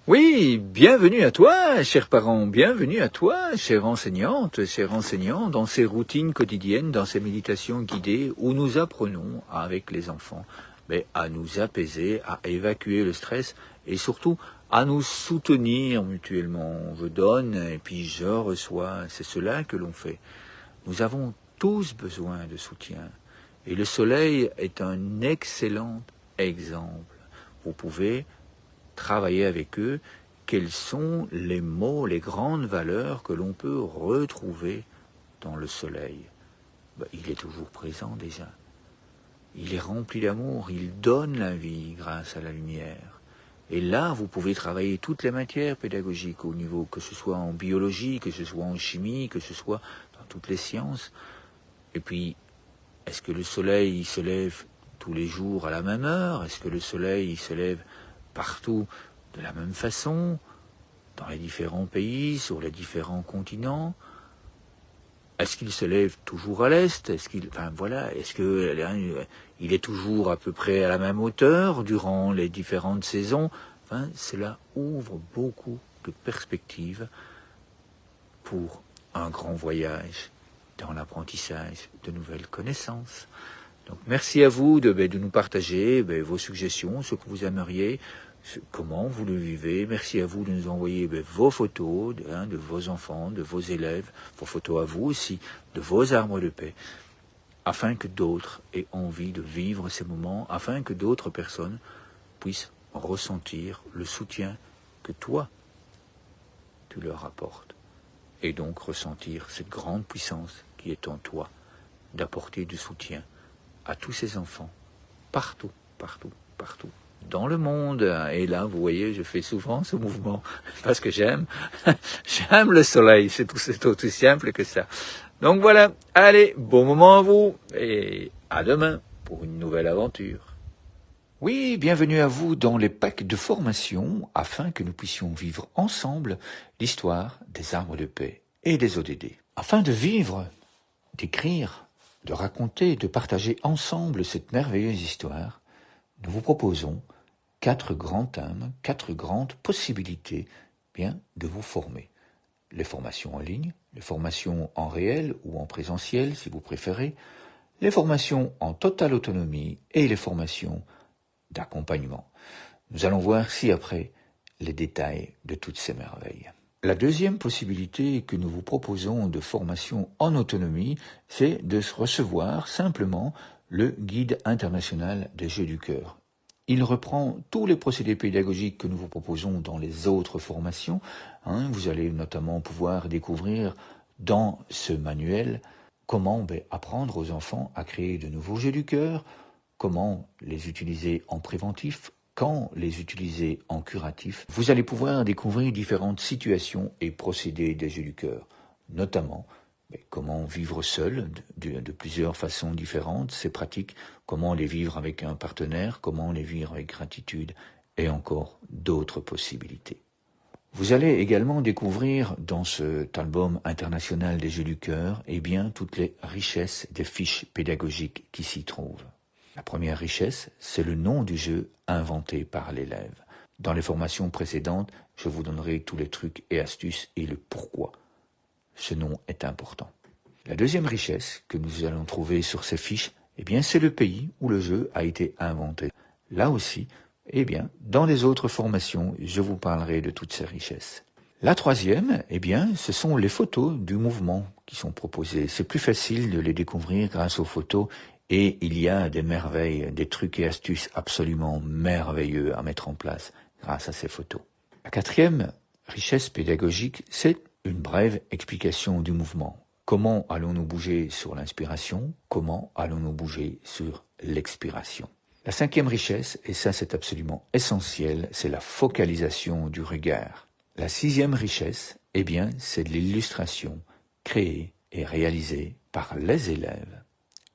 Oui, bienvenue à toi, chers parents, bienvenue à toi, chère enseignante, chers enseignants, dans ces routines quotidiennes, dans ces méditations guidées où nous apprenons avec les enfants à nous apaiser, à évacuer le stress et surtout à nous soutenir mutuellement. Je donne et puis je reçois, c'est cela que l'on fait. Nous avons tous besoin de soutien et le soleil est un excellent exemple. Vous pouvez travailler avec eux, quels sont les mots, les grandes valeurs que l'on peut retrouver dans le soleil. Il est toujours présent déjà. Il est rempli d'amour, il donne la vie grâce à la lumière. Et là, vous pouvez travailler toutes les matières pédagogiques au niveau, que ce soit en biologie, que ce soit en chimie, que ce soit dans toutes les sciences. Et puis, est-ce que le soleil se lève tous les jours à la même heure? Est-ce que le soleil se lève partout de la même façon, dans les différents pays, sur les différents continents? Est-ce qu'il se lève toujours à l'est? Est-ce qu'il est toujours à peu près à la même hauteur durant les différentes saisons? Cela ouvre beaucoup de perspectives pour un grand voyage dans l'apprentissage de nouvelles connaissances. Donc merci à vous de nous partager vos suggestions, ce que vous aimeriez, comment vous le vivez. Merci à vous de nous envoyer vos photos de vos enfants, de vos élèves, vos photos à vous aussi, de vos arbres de paix, afin que d'autres aient envie de vivre ces moments, afin que d'autres personnes puissent ressentir le soutien que toi, tu leur apportes, et donc ressentir cette grande puissance qui est en toi, d'apporter du soutien à tous ces enfants, partout, dans le monde. Et là, vous voyez, je fais souvent ce mouvement, parce que j'aime le soleil, c'est aussi simple que ça. Donc voilà, allez, bon moment à vous, et à demain pour une nouvelle aventure. Oui, bienvenue à vous dans les packs de formation, afin que nous puissions vivre ensemble l'histoire des arbres de paix et des ODD. Afin de vivre, d'écrire, de raconter, de partager ensemble cette merveilleuse histoire, nous vous proposons 4 grands thèmes, 4 grandes possibilités de vous former. Les formations en ligne, les formations en réel ou en présentiel si vous préférez, les formations en totale autonomie et les formations d'accompagnement. Nous allons voir ci-après les détails de toutes ces merveilles. La deuxième possibilité que nous vous proposons de formation en autonomie, c'est de recevoir simplement le guide international des jeux du cœur. Il reprend tous les procédés pédagogiques que nous vous proposons dans les autres formations. Vous allez notamment pouvoir découvrir dans ce manuel comment apprendre aux enfants à créer de nouveaux jeux du cœur, comment les utiliser en préventif, quand les utiliser en curatif. Vous allez pouvoir découvrir différentes situations et procédés des jeux du cœur, notamment comment vivre seul de plusieurs façons différentes, c'est pratique, comment les vivre avec un partenaire, comment les vivre avec gratitude, et encore d'autres possibilités. Vous allez également découvrir dans cet album international des jeux du cœur, toutes les richesses des fiches pédagogiques qui s'y trouvent. La première richesse, c'est le nom du jeu inventé par l'élève. Dans les formations précédentes, je vous donnerai tous les trucs et astuces et le pourquoi. Ce nom est important. La deuxième richesse que nous allons trouver sur ces fiches, c'est le pays où le jeu a été inventé. Là aussi, dans les autres formations, je vous parlerai de toutes ces richesses. La troisième, ce sont les photos du mouvement qui sont proposées. C'est plus facile de les découvrir grâce aux photos et il y a des merveilles, des trucs et astuces absolument merveilleux à mettre en place grâce à ces photos. La quatrième richesse pédagogique, c'est une brève explication du mouvement. Comment allons-nous bouger sur l'inspiration? Comment allons-nous bouger sur l'expiration? La cinquième richesse, et ça c'est absolument essentiel, c'est la focalisation du regard. La sixième richesse, c'est de l'illustration créée et réalisée par les élèves.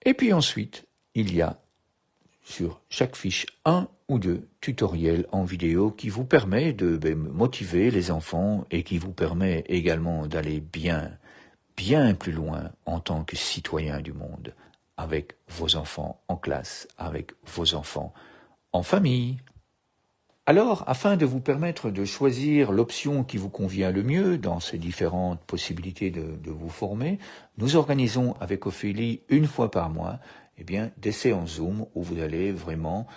Et puis ensuite, il y a sur chaque fiche 1 ou 2 tutoriels en vidéo qui vous permet de motiver les enfants et qui vous permet également d'aller bien plus loin en tant que citoyen du monde, avec vos enfants en classe, avec vos enfants en famille. Alors, afin de vous permettre de choisir l'option qui vous convient le mieux dans ces différentes possibilités de vous former, nous organisons avec Ophélie une fois par mois des séances Zoom où vous allez vraiment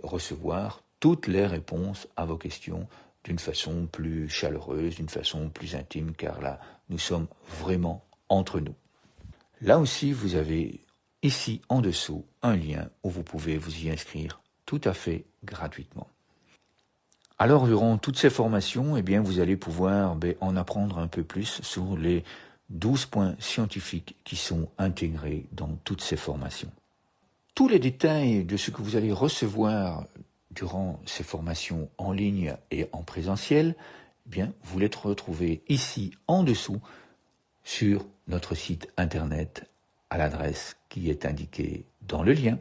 recevoir toutes les réponses à vos questions d'une façon plus chaleureuse, d'une façon plus intime, car là, nous sommes vraiment entre nous. Là aussi, vous avez ici en dessous un lien où vous pouvez vous y inscrire tout à fait gratuitement. Alors, durant toutes ces formations, vous allez pouvoir en apprendre un peu plus sur les 12 points scientifiques qui sont intégrés dans toutes ces formations. Tous les détails de ce que vous allez recevoir durant ces formations en ligne et en présentiel, vous les retrouvez ici en dessous sur notre site internet à l'adresse qui est indiquée dans le lien.